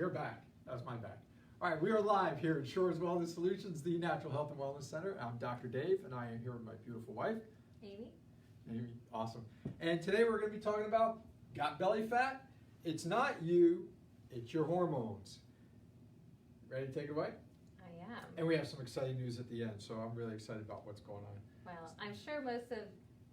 we're back. That's my back. All right, we are live here at Shore's Wellness Solutions, the Natural Health and Wellness Center. I'm Dr. Dave, and I am here with my beautiful wife, Amy. Amy, awesome. And today we're going to be talking about got belly fat. It's not you, it's your hormones. Ready to take it away? I am. And we have some exciting news at the end, so I'm really excited about what's going on. Well, I'm sure most of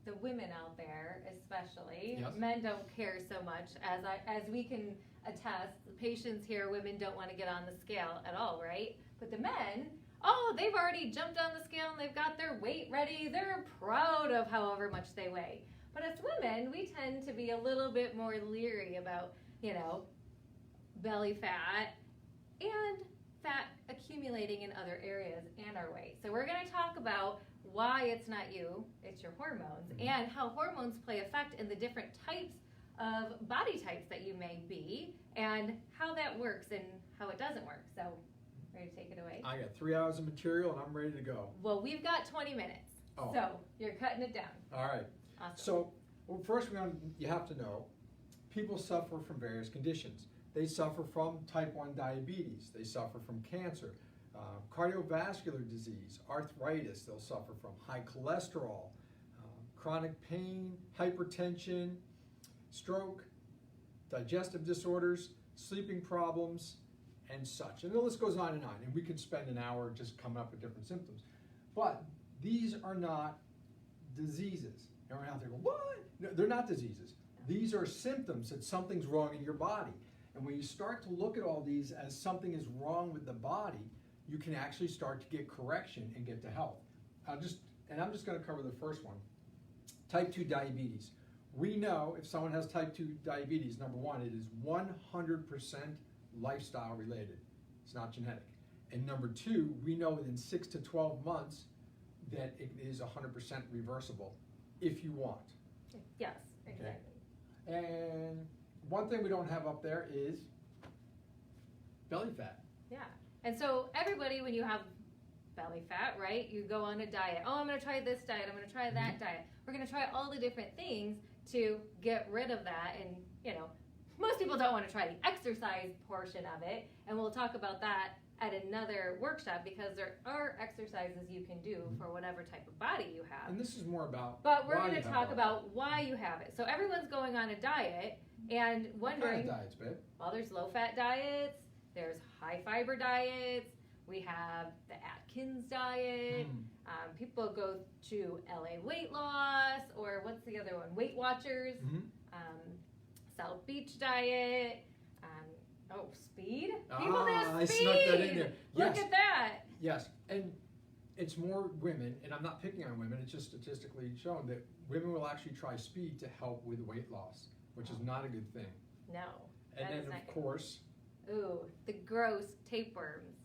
the women out there, especially, Yes. men don't care so much. As we can attest, the patients here, women don't want to get on the scale at all, right? But the men, oh, they've already jumped on the scale and they've got their weight ready. They're proud of however much they weigh. But as women, we tend to be a little bit more leery about, belly fat and fat accumulating in other areas and our weight. So we're going to talk about why it's not you, it's your hormones, and how hormones play effect in the different types of body types that you may be, and how that works and how it doesn't work. So, ready to take it away? I got 3 hours of material and I'm ready to go. Well, we've got 20 minutes, so you're cutting it down. All right. Awesome. So, first you have to know, people suffer from various conditions. They suffer from type 1 diabetes. They suffer from cancer, cardiovascular disease, arthritis. They'll suffer from high cholesterol, chronic pain, hypertension, stroke, digestive disorders, sleeping problems, and such. And the list goes on, and we could spend an hour just coming up with different symptoms. But these are not diseases. Everyone out there go, what? No, they're not diseases. These are symptoms that something's wrong in your body. And when you start to look at all these as something is wrong with the body, you can actually start to get correction and get to health. I'm just going to cover the first one. Type 2 diabetes. We know if someone has type 2 diabetes, number one, it is 100% lifestyle related. It's not genetic. And number two, we know within 6 to 12 months that it is 100% reversible if you want. Yes, exactly. Okay. And one thing we don't have up there is belly fat. Yeah. And so everybody, when you have belly fat, right, you go on a diet. Oh, I'm going to try this diet. I'm going to try that diet. We're going to try all the different things to get rid of that. And, most people don't want to try the exercise portion of it. And we'll talk about that at another workshop because there are exercises you can do for whatever type of body you have. And this is more about But we're going to talk about why you have it. So everyone's going on a diet and wondering. What kind of diets, babe? Well, there's low-fat diets. There's high-fiber diets. We have the Atkins diet. People go to LA Weight Loss, or what's the other one? Weight Watchers. South Beach diet. Speed. People do speed. I snuck that in there. Look at that. Yes, and it's more women, and I'm not picking on women. It's just statistically shown that women will actually try speed to help with weight loss, which is not a good thing. No. And then, of course, the gross tapeworms.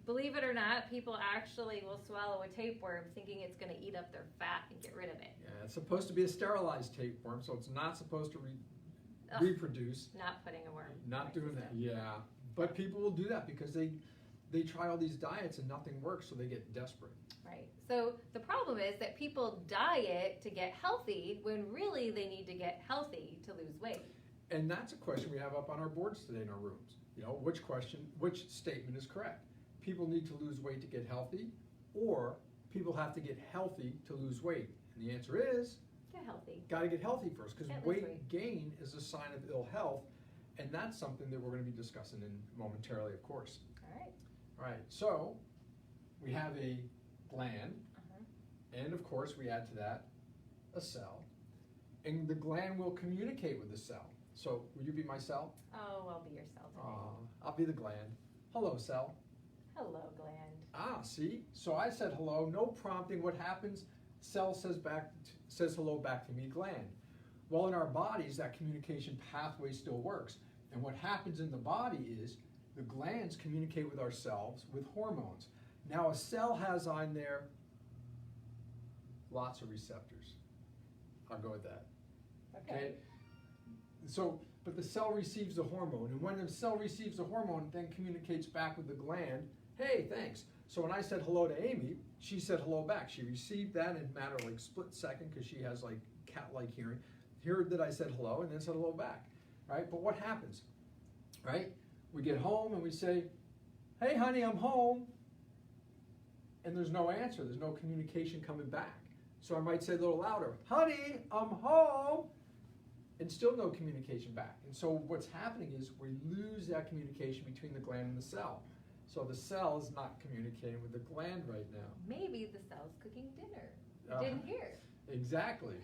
Believe it or not, people actually will swallow a tapeworm thinking it's going to eat up their fat and get rid of it. Yeah, it's supposed to be a sterilized tapeworm, so it's not supposed to reproduce. Not putting a worm. Not doing that. Yeah, but people will do that because they try all these diets and nothing works, so they get desperate. Right. So the problem is that people diet to get healthy when really they need to get healthy to lose weight. And that's a question we have up on our boards today in our rooms. Which statement is correct? People need to lose weight to get healthy, or people have to get healthy to lose weight? And the answer is get healthy. Got to get healthy first, because weight gain is a sign of ill health, and that's something that we're going to be discussing momentarily, of course. All right. All right. So we have a gland, and of course we add to that a cell, and the gland will communicate with the cell. So, will you be my cell? Oh, I'll be your cell today. I'll be the gland. Hello, cell. Hello, gland. See? So I said hello, no prompting. What happens? Cell says hello back to me, gland. Well, in our bodies, that communication pathway still works. And what happens in the body is the glands communicate with ourselves with hormones. Now, a cell has on there lots of receptors. I'll go with that. Okay? So, but the cell receives the hormone, and when the cell receives the hormone, it then communicates back with the gland, hey, thanks. So when I said hello to Amy, she said hello back. She received that in a matter of split second because she has cat-like hearing. Heard that I said hello and then said hello back, right? But what happens, right? We get home and we say, hey honey, I'm home. And there's no answer, there's no communication coming back. So I might say a little louder, honey, I'm home. And still no communication back. And so what's happening is we lose that communication between the gland and the cell. So the cell is not communicating with the gland right now. Maybe the cell's cooking dinner. You didn't hear. Exactly.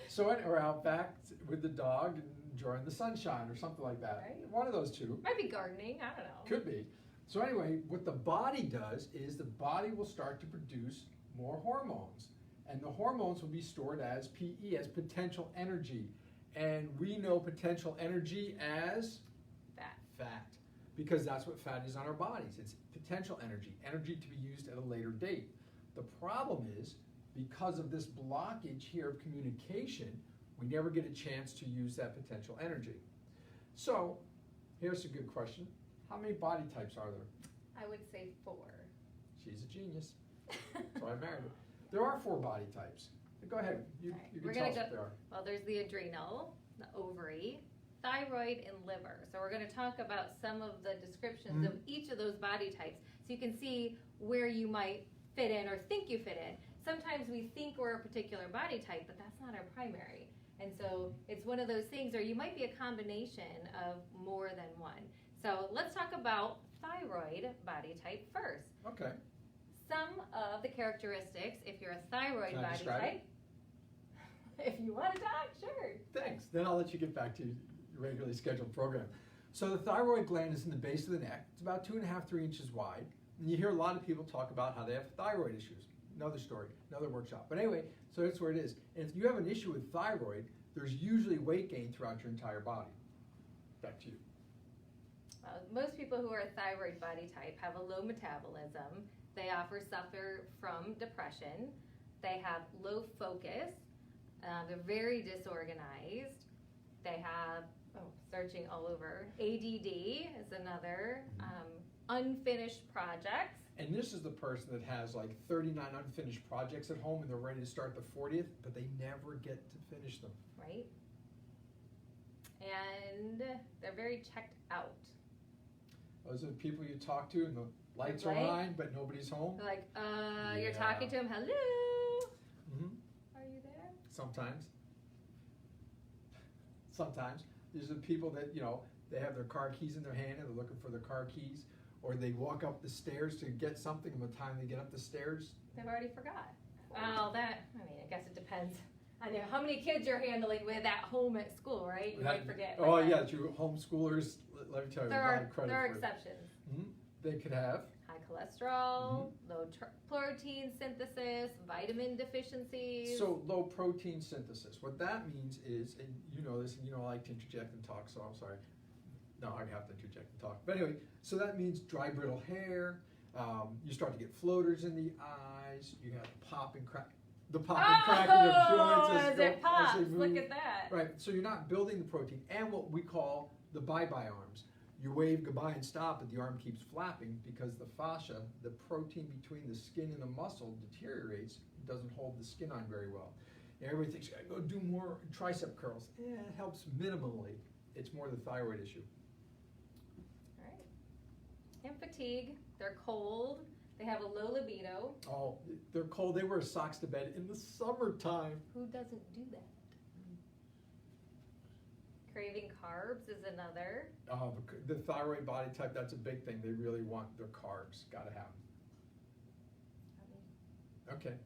So we're out back with the dog enjoying the sunshine or something like that. Right. One of those two. Might be gardening, I don't know. Could be. So anyway, what the body does is the body will start to produce more hormones. And the hormones will be stored as PE, as potential energy. And we know potential energy as fat. Because that's what fat is on our bodies. It's potential energy, energy to be used at a later date. The problem is, because of this blockage here of communication, we never get a chance to use that potential energy. So, here's a good question. How many body types are there? I would say 4. She's a genius. So I married her. There are 4 body types. Go ahead. You can tell us what they are. Well, there's the adrenal, the ovary, thyroid, and liver. So we're going to talk about some of the descriptions of each of those body types so you can see where you might fit in or think you fit in. Sometimes we think we're a particular body type, but that's not our primary. And so it's one of those things, or you might be a combination of more than one. So let's talk about thyroid body type first. Okay. Some of the characteristics, if you're a thyroid Can I body describe type, if you want to talk, sure. Thanks. Then I'll let you get back to your regularly scheduled program. So the thyroid gland is in the base of the neck. It's about 2.5, 3 inches wide. And you hear a lot of people talk about how they have thyroid issues. Another story, another workshop. But anyway, so that's where it is. And if you have an issue with thyroid, there's usually weight gain throughout your entire body. Back to you. Most people who are a thyroid body type have a low metabolism. They often suffer from depression. They have low focus. They're very disorganized. They have, searching all over, ADD is another, unfinished projects. And this is the person that has like 39 unfinished projects at home and they're ready to start the 40th, but they never get to finish them. Right. And they're very checked out. Those are the people you talk to and the lights are on, but nobody's home. They're like, you're talking to him, hello. Are you there? Sometimes. These are the people that, they have their car keys in their hand and they're looking for their car keys, or they walk up the stairs to get something, and by the time they get up the stairs, they've already forgot. Well, I guess it depends on how many kids you're handling with at home at school, right? You might forget. Oh, yeah, true. Homeschoolers, let me tell you, a lot of credit there are for exceptions. They could have high cholesterol, low protein synthesis, vitamin deficiencies. So low protein synthesis. What that means is, and you know this, and you don't like to interject and talk, so I'm sorry. No, I have to interject and talk. But anyway, so that means dry, brittle hair. You start to get floaters in the eyes. You have the pop and crack. The pop and cracking of joints as it pops. as they move. Look at that. Right. So you're not building the protein, and what we call the bye-bye arms. You wave goodbye and stop, but the arm keeps flapping because the fascia, the protein between the skin and the muscle, deteriorates. It doesn't hold the skin on very well. And everybody thinks you gotta go do more tricep curls. It helps minimally. It's more the thyroid issue. All right. And fatigue. They're cold. They have a low libido. Oh, they're cold. They wear socks to bed in the summertime. Who doesn't do that? Craving carbs is another. Oh, the thyroid body type, that's a big thing. They really want their carbs. Got to have them. Okay.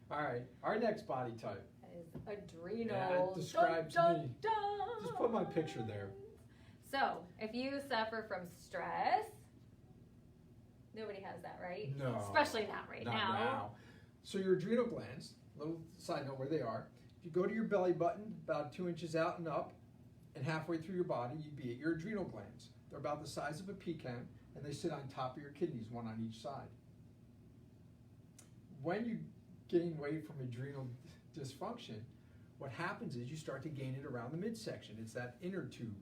All right. Our next body type is adrenal. Yeah, it describes me. Just put my picture there. So, if you suffer from stress, nobody has that, right? No. Especially not right now. So your adrenal glands, little side note where they are, if you go to your belly button, about 2 inches out and up, and halfway through your body, you'd be at your adrenal glands. They're about the size of a pecan, and they sit on top of your kidneys, one on each side. When you gain weight from adrenal dysfunction, what happens is you start to gain it around the midsection. It's that inner tube,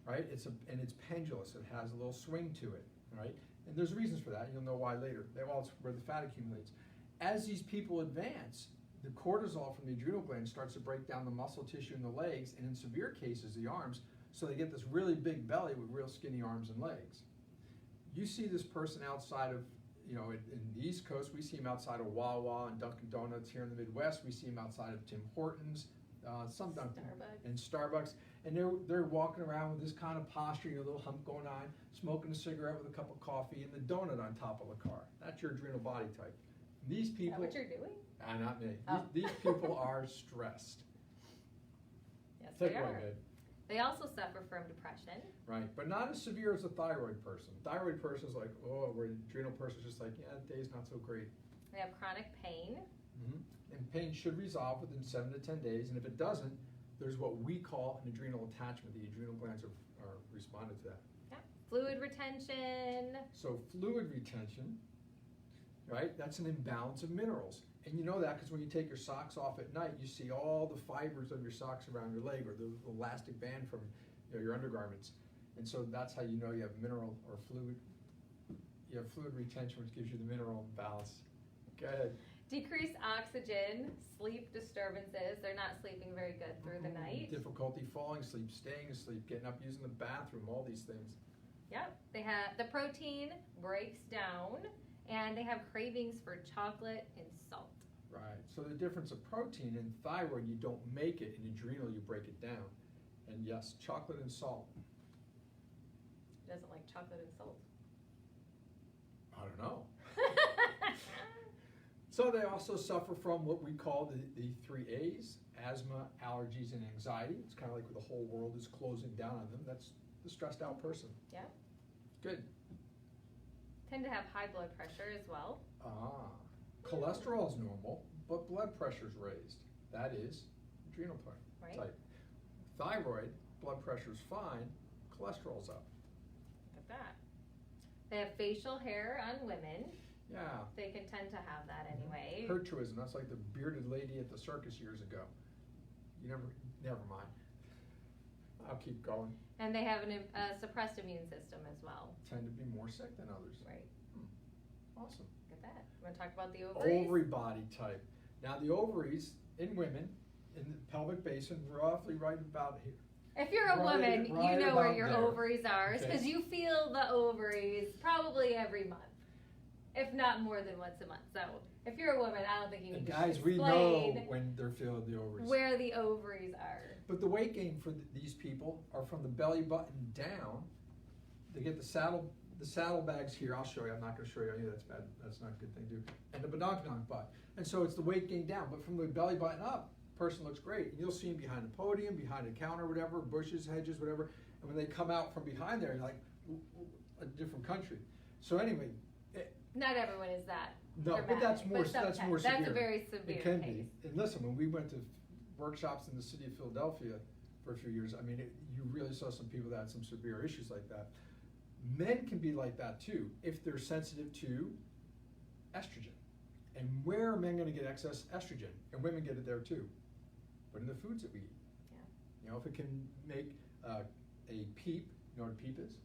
right? And it's pendulous. It has a little swing to it, right? And there's reasons for that. You'll know why later. It's where the fat accumulates. As these people advance, the cortisol from the adrenal gland starts to break down the muscle tissue in the legs, and in severe cases, the arms. So they get this really big belly with real skinny arms and legs. You see this person outside of, in the East Coast, we see them outside of Wawa and Dunkin' Donuts. Here in the Midwest, we see them outside of Tim Hortons, some Dunkin' and Starbucks. And they're walking around with this kind of posture, a little hump going on, smoking a cigarette with a cup of coffee and the donut on top of the car. That's your adrenal body type. These people. Is that what you're doing? Not me. Oh. These people are stressed. Yes, Take they it away, are. babe. They also suffer from depression. Right, but not as severe as a thyroid person. Thyroid person is like, oh, where the adrenal person is just like, yeah, the day's not so great. They have chronic pain. Mm-hmm. And pain should resolve within 7 to 10 days, and if it doesn't, there's what we call an adrenal attachment. The adrenal glands are responding to that. Yeah. Fluid retention. So fluid retention, right, that's an imbalance of minerals. And you know that because when you take your socks off at night, you see all the fibers of your socks around your leg or the elastic band from your undergarments. And so that's how you know you have mineral or fluid. You have fluid retention, which gives you the mineral imbalance. Go ahead. Decreased oxygen, sleep disturbances. They're not sleeping very good through the night. Difficulty falling asleep, staying asleep, getting up, using the bathroom, all these things. Yep. They have the protein breaks down, and they have cravings for chocolate and salt. Right. So the difference of protein in thyroid, you don't make it. In adrenal, you break it down. And yes, chocolate and salt. Doesn't like chocolate and salt. I don't know. So they also suffer from what we call the 3 A's, asthma, allergies, and anxiety. It's kind of like the whole world is closing down on them. That's the stressed out person. Yeah. Good. Tend to have high blood pressure as well. Cholesterol is normal, but blood pressure is raised. That is adrenal Right. type. Thyroid, blood pressure is fine, cholesterol's up. Look at that. They have facial hair on women. Yeah. They can tend to have that anyway. Hirsutism, that's like the bearded lady at the circus years ago. Never mind. I'll keep going. And they have a suppressed immune system as well. Tend to be more sick than others. Right. Awesome. Look at that. You want to talk about the ovaries? Ovary body type. Now the ovaries in women, in the pelvic basin, roughly right about here. If you're a woman, you right know where about your there. ovaries are, because Okay. you feel the ovaries probably every month, if not more than once a month. So if you're a woman, I don't think you And need guys, to we know explain when they're feeling the ovaries. where the ovaries are. But the weight gain for these people are from the belly button down. They get the saddlebags here. I'll show you. I'm not going to show you. That's bad. That's not a good thing to do. And the badonk butt. And so it's the weight gain down. But from the belly button up, person looks great. And you'll see them behind the podium, behind the counter, whatever, bushes, hedges, whatever. And when they come out from behind there, you're like a different country. So anyway. Not everyone is that. No, but that's more severe. That's a very severe It can case. be. And listen, when we went to workshops in the city of Philadelphia for a few years, I mean, you really saw some people that had some severe issues like that. Men can be like that too if they're sensitive to estrogen. And where are men going to get excess estrogen? And women get it there too. But in the foods that we eat. Yeah. You know, if it can make a PEEP, you know what a PEEP is?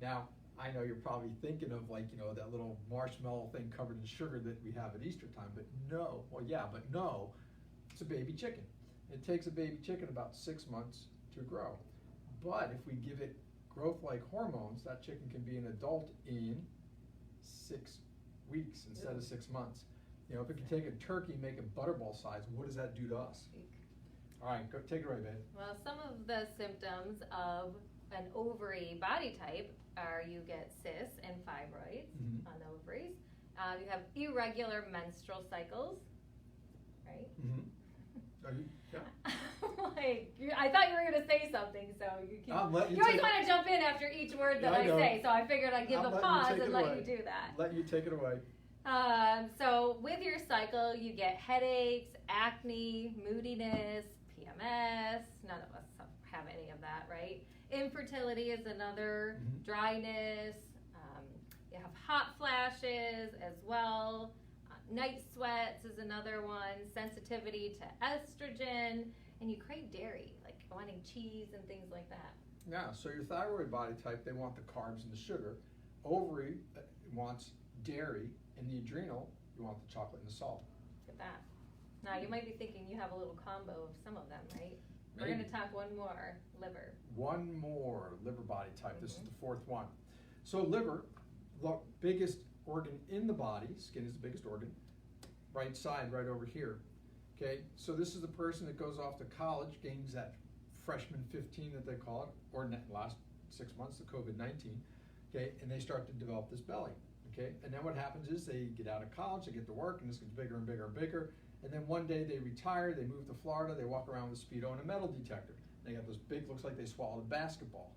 Now, I know you're probably thinking of like, that little marshmallow thing covered in sugar that we have at Easter time, but no. Well, yeah, but no. It's a baby chicken. It takes a baby chicken about 6 months to grow. But if we give it growth-like hormones, that chicken can be an adult in 6 weeks instead of 6 months. If it can take a turkey and make it butterball size, what does that do to us? All right, go take it away, babe. Well, some of the symptoms of an ovary body type are you get cysts and fibroids on the ovaries. You have irregular menstrual cycles, right? Yeah. I thought you were going to say something, so you you always want to jump in after each word that I say, so I figured I'd give a pause and let you do that. Let you take it away. So with your cycle, you get headaches, acne, moodiness, PMS. None of us have any of that, right? Infertility is another, dryness. You have hot flashes as well. Night sweats is another one. Sensitivity to estrogen. And you crave dairy, like wanting cheese and things like that. Yeah, so your thyroid body type, they want the carbs and the sugar. Ovary wants dairy. And the adrenal, you want the chocolate and the salt. Look at that. Now, you might be thinking you have a little combo of some of them, right? We're going to talk one more, liver. One more, liver body type. This is the fourth one. So liver, the biggest organ in the body, skin is the biggest organ, right side, right over here. Okay, so this is the person that goes off to college, gains that freshman 15 that they call it, or in the last 6 months, the COVID-19, okay, and they start to develop this belly, okay, and then what happens is they get out of college, they get to work, and this gets bigger and bigger and bigger, and then one day they retire, they move to Florida, they walk around with a Speedo and a metal detector. They got those big, looks like they swallowed a basketball.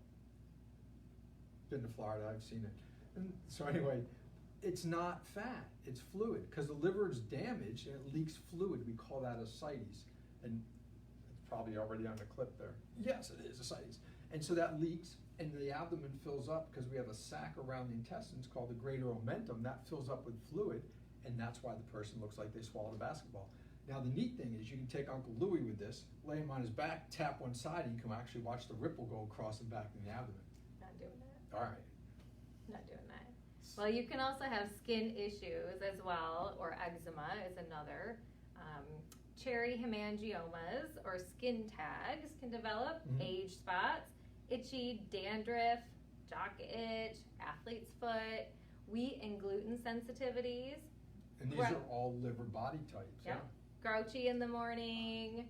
Been to Florida, I've seen it. And so anyway, it's not fat, it's fluid, because the liver is damaged and it leaks fluid. We call that ascites. And it's probably already on the clip there. Yes, it is ascites. And so that leaks, and the abdomen fills up because we have a sac around the intestines called the greater omentum that fills up with fluid, and that's why the person looks like they swallowed a basketball. Now the neat thing is you can take Uncle Louie with this, lay him on his back, tap one side, and you can actually watch the ripple go across the back in the abdomen. Not doing that. All right. Not doing that. Well, you can also have skin issues as well, or eczema is another. Cherry hemangiomas or skin tags can develop, age spots, itchy, dandruff, jock itch, athlete's foot, wheat and gluten sensitivities. And these are all liver body types. Yeah. Grouchy in the morning.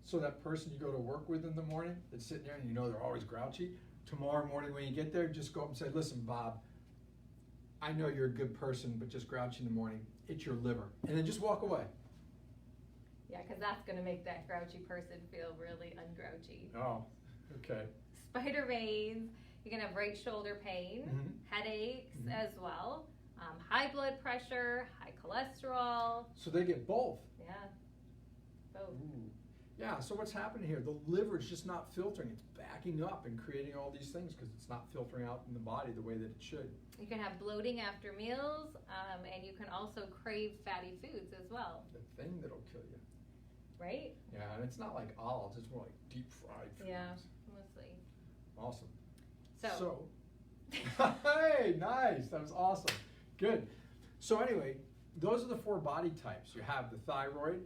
So that person you go to work with in the morning that's sitting there and you know they're always grouchy, tomorrow morning when you get there, just go up and say, listen, Bob, I know you're a good person, but just grouchy in the morning, it's your liver. And then just walk away. Yeah, because that's going to make that grouchy person feel really ungrouchy. Oh, okay. Spider veins, you can have right shoulder pain, headaches as well, high blood pressure, high cholesterol. So they get both. Yeah, both. Ooh. Yeah, so what's happening here? The liver is just not filtering. It's backing up and creating all these things because it's not filtering out in the body the way that it should. You can have bloating after meals, and you can also crave fatty foods as well. The thing that'll kill you. Right? Yeah, and it's not like olives, it's more like deep fried foods. Yeah, mostly. Awesome. So. Hey, nice. That was awesome. Good. So anyway, those are the four body types. You have the thyroid,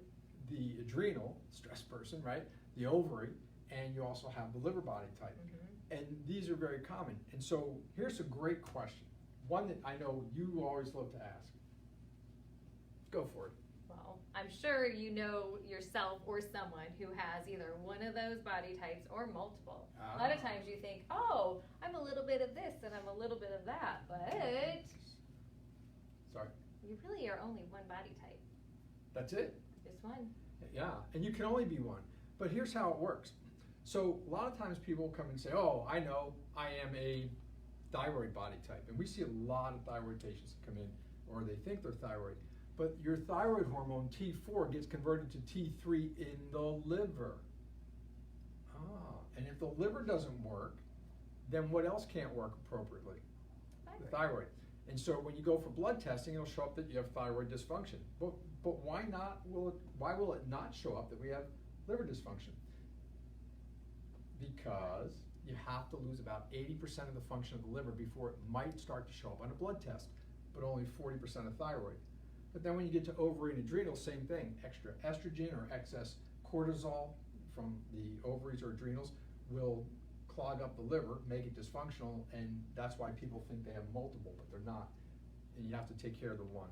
the adrenal, stress person, right? The ovary, and you also have the liver body type. And these are very common. And so here's a great question. One that I know you always love to ask. Go for it. Well, I'm sure you know yourself or someone who has either one of those body types or multiple. A lot of times you think, oh, I'm a little bit of this and I'm a little bit of that, but sorry. You really are only one body type. That's it? Just one. Yeah, and you can only be one. But here's how it works. So a lot of times people come and say, oh, I know I am a thyroid body type. And we see a lot of thyroid patients that come in, or they think they're thyroid. But your thyroid hormone, T4, gets converted to T3 in the liver. And if the liver doesn't work, then what else can't work appropriately? The thyroid. And so when you go for blood testing, it'll show up that you have thyroid dysfunction. But why will it not show up that we have liver dysfunction? Because you have to lose about 80% of the function of the liver before it might start to show up on a blood test, but only 40% of thyroid. But then when you get to ovary and adrenal, same thing. Extra estrogen or excess cortisol from the ovaries or adrenals will clog up the liver, make it dysfunctional, and that's why people think they have multiple, but they're not. And you have to take care of the one.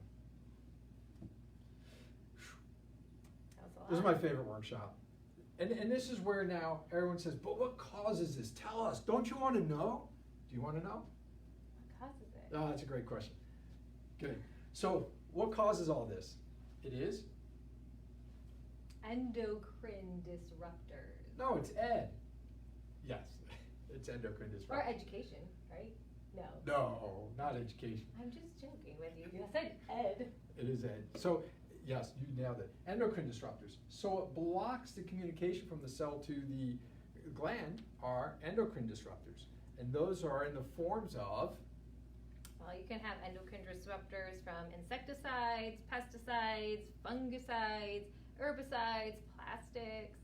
This is my favorite workshop. And this is where now everyone says, but what causes this? Tell us. Don't you want to know? Do you want to know? What causes it? Oh, that's a great question. Good. So what causes all this? It is? Endocrine disruptors. No, it's ed. Yes, it's endocrine disruptors. Or education, right? No. No, not education. I'm just joking with you. You said ed. It is ed. So, yes, you nailed it. Endocrine disruptors. So it blocks the communication from the cell to the gland are endocrine disruptors. And those are in the forms of? Well, you can have endocrine disruptors from insecticides, pesticides, fungicides, herbicides, plastics,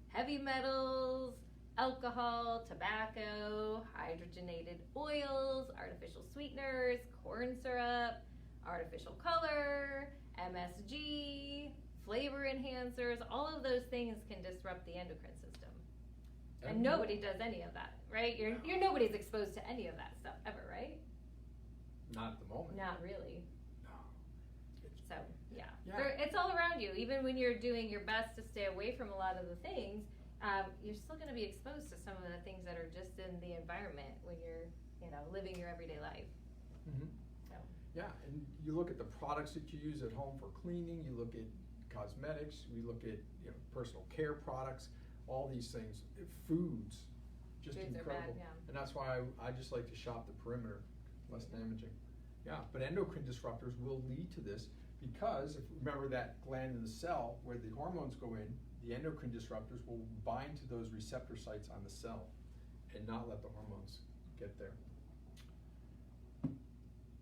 heavy metals, alcohol, tobacco, hydrogenated oils, artificial sweeteners, corn syrup, artificial color, MSG, flavor enhancers. All of those things can disrupt the endocrine system. And nobody does any of that, right? Nobody's exposed to any of that stuff ever, right? Not at the moment. Not really. No. So, yeah. It's all around you. Even when you're doing your best to stay away from a lot of the things, you're still going to be exposed to some of the things that are just in the environment when you're, living your everyday life. Mm-hmm. So. Yeah, and you look at the products that you use at home for cleaning, you look at cosmetics, we look at personal care products, all these things, foods, just Foods incredible. are bad, yeah. And that's why I just like to shop the perimeter, less damaging. Yeah, but endocrine disruptors will lead to this because if remember that gland in the cell where the hormones go in, the endocrine disruptors will bind to those receptor sites on the cell and not let the hormones get there.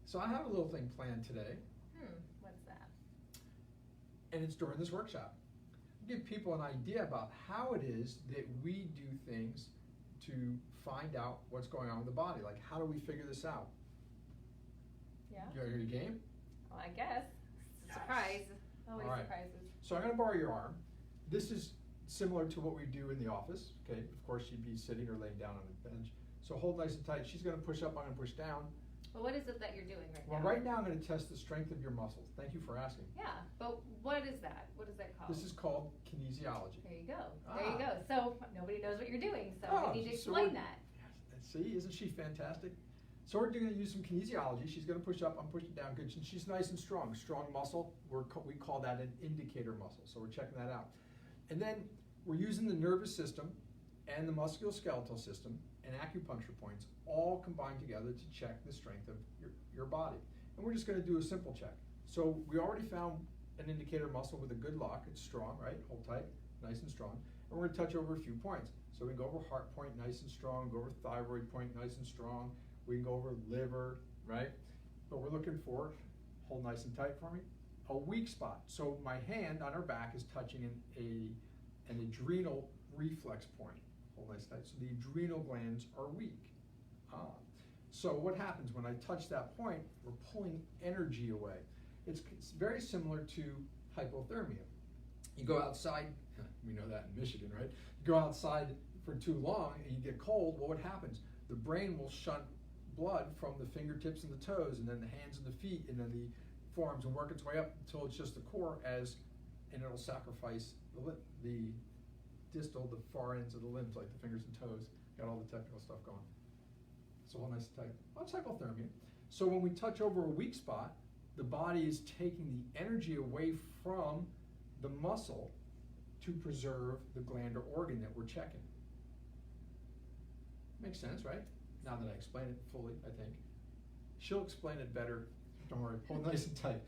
So I have a little thing planned today. What's that? And it's during this workshop. Give people an idea about how it is that we do things to find out what's going on with the body. Like, how do we figure this out? Yeah. Are you game? Well, I guess. Surprise. Always All right. surprises. So I'm going to borrow your arm. This is similar to what we do in the office. Okay. Of course, she'd be sitting or laying down on the bench. So hold nice and tight. She's going to push up. I'm going to push down. Well, what is it that you're doing right now? Well, right now I'm going to test the strength of your muscles. Thank you for asking. Yeah, but what is that? What is that called? This is called kinesiology. There you go. There you go. So nobody knows what you're doing, so Oh, we need to so explain that. See, isn't she fantastic? So we're going to use some kinesiology. She's going to push up, I'm pushing down. Good. She's nice and strong. Strong muscle. We call that an indicator muscle. So we're checking that out. And then we're using the nervous system and the musculoskeletal system and acupuncture points all combined together to check the strength of your body. And we're just going to do a simple check. So we already found an indicator muscle with a good lock. It's strong, right? Hold tight, nice and strong. And we're going to touch over a few points. So we can go over heart point, nice and strong, go over thyroid point, nice and strong. We can go over liver, right? But we're looking for, hold nice and tight for me, a weak spot. So my hand on her back is touching an adrenal reflex point. Hold nice and tight. So the adrenal glands are weak. So what happens when I touch that point, we're pulling energy away. It's very similar to hypothermia. You go outside, we know that in Michigan, right? You go outside for too long and you get cold, well, what happens? The brain will shunt blood from the fingertips and the toes and then the hands and the feet and then the forearms and work its way up until it's just the core and it'll sacrifice the distal, the far ends of the limbs like the fingers and toes. Got all the technical stuff going. So all nice and tight. Well, it's hypothermia. So when we touch over a weak spot, the body is taking the energy away from the muscle to preserve the gland or organ that we're checking. Makes sense, right? Now that I explain it fully, I think. She'll explain it better. Don't worry, hold nice and tight.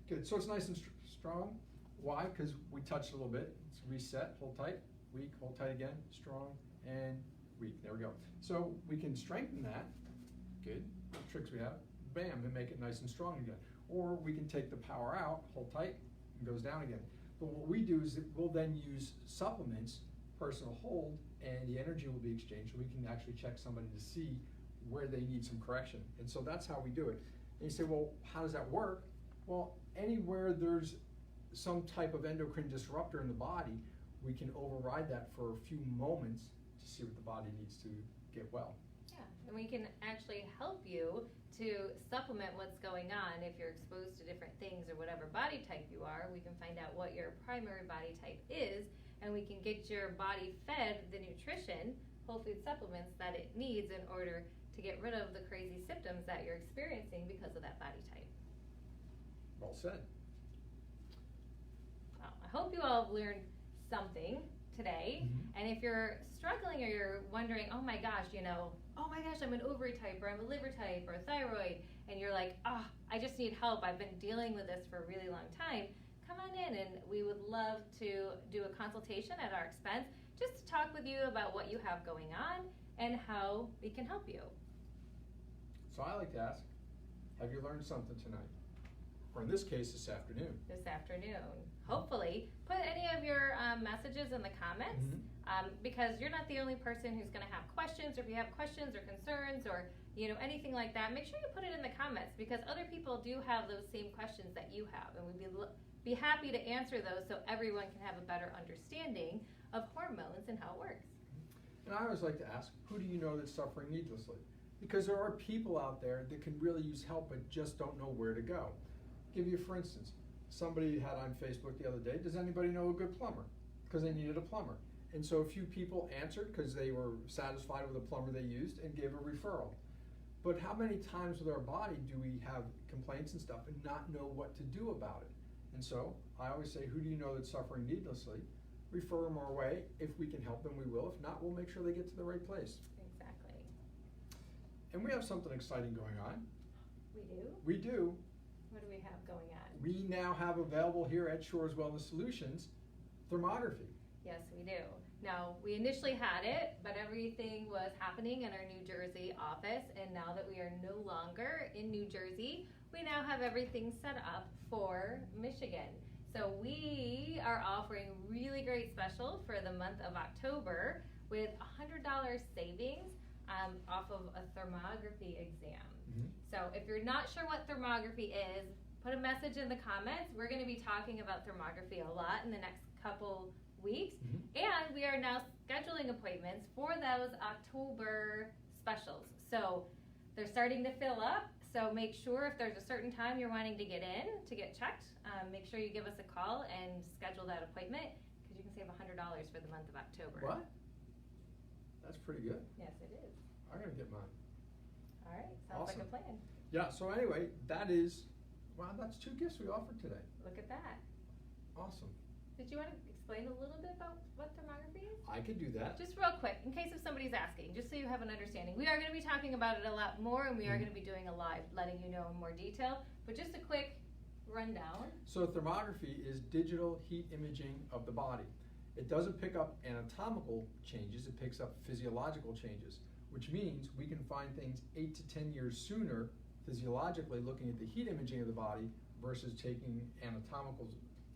Good, so it's nice and strong. Why? Because we touched a little bit. It's reset, hold tight, weak, hold tight again, strong, and weak. There we go. So we can strengthen that. Good, what tricks we have. Bam, and make it nice and strong again. Or we can take the power out, hold tight, and goes down again. But what we do is we'll then use supplements, personal hold, and the energy will be exchanged. So we can actually check somebody to see where they need some correction. And so that's how we do it. And you say, well, how does that work? Well, anywhere there's some type of endocrine disruptor in the body, we can override that for a few moments to see what the body needs to get well. Yeah, and we can actually help you to supplement what's going on. If you're exposed to different things or whatever body type you are, we can find out what your primary body type is, and we can get your body fed the nutrition, whole food supplements that it needs in order to get rid of the crazy symptoms that you're experiencing because of that body type. Well said. Well, I hope you all have learned something today. Mm-hmm. And if you're struggling or you're wondering, oh my gosh, I'm an ovary type or I'm a liver type or a thyroid, and you're like, I just need help. I've been dealing with this for a really long time. Come on in and we would love to do a consultation at our expense just to talk with you about what you have going on and how we can help you. So I like to ask, have you learned something tonight? Or in this case, this afternoon. This afternoon. Hopefully, put any of your messages in the comments because you're not the only person who's going to have questions. Or if you have questions or concerns or anything like that, make sure you put it in the comments because other people do have those same questions that you have, and we'd be happy to answer those so everyone can have a better understanding of hormones and how it works. And I always like to ask, who do you know that's suffering needlessly? Because there are people out there that can really use help but just don't know where to go. Give you for instance, somebody had on Facebook the other day, does anybody know a good plumber? Because they needed a plumber. And so a few people answered because they were satisfied with the plumber they used and gave a referral. But how many times with our body do we have complaints and stuff and not know what to do about it? And so I always say, who do you know that's suffering needlessly? Refer them our way. If we can help them, we will. If not, we'll make sure they get to the right place. Exactly. And we have something exciting going on. We do? We do. What do we have going on? We now have available here at Shores Wellness Solutions thermography. Yes, we do. Now, we initially had it, but everything was happening in our New Jersey office, and now that we are no longer in New Jersey, we now have everything set up for Michigan. So we are offering really great special for the month of October with $100 savings off of a thermography exam. Mm-hmm. So if you're not sure what thermography is, put a message in the comments. We're going to be talking about thermography a lot in the next couple weeks. Mm-hmm. And we are now scheduling appointments for those October specials. So they're starting to fill up. So make sure if there's a certain time you're wanting to get in to get checked, make sure you give us a call and schedule that appointment because you can save $100 for the month of October. What? That's pretty good. Yes, it is. I'm going to get mine. All right. Sounds Awesome. like a plan. Yeah, so anyway, that's 2 gifts we offered today. Look at that. Awesome. Did you want to explain a little bit about what thermography is? I could do that. Just real quick, in case if somebody's asking, just so you have an understanding. We are going to be talking about it a lot more, and we are going to be doing a live, letting you know in more detail. But just a quick rundown. So thermography is digital heat imaging of the body. It doesn't pick up anatomical changes, it picks up physiological changes, which means we can find things 8 to 10 years sooner physiologically looking at the heat imaging of the body versus taking anatomical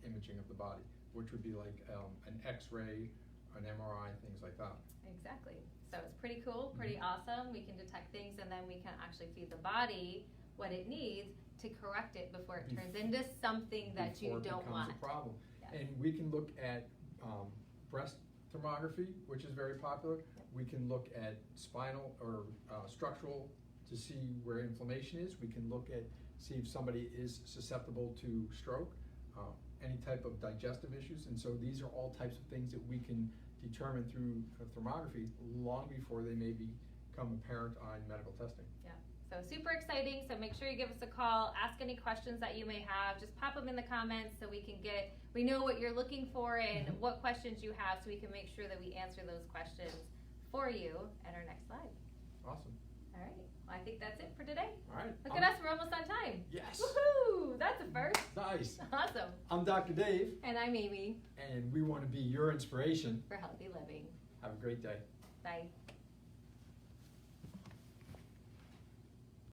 imaging of the body, which would be like an X-ray, an MRI, things like that. Exactly. So it's pretty cool, pretty awesome. We can detect things and then we can actually feed the body what it needs to correct it before it turns into something that you don't want. Before it becomes a problem. Yes. And we can look at breast thermography, which is very popular. Yep. We can look at spinal or structural to see where inflammation is. We can look at, see if somebody is susceptible to stroke, any type of digestive issues. And so these are all types of things that we can determine through thermography long before they may become apparent on medical testing. Yeah. So super exciting. So make sure you give us a call, ask any questions that you may have. Just pop them in the comments so we know what you're looking for and what questions you have so we can make sure that we answer those questions for you at our next live. Awesome. All right. Well, I think that's it for today. All right. Look at us. We're almost on time. Yes. Woohoo! That's a first. Nice. Awesome. I'm Dr. Dave. And I'm Amy And we want to be your inspiration. for healthy living. Have a great day. Bye.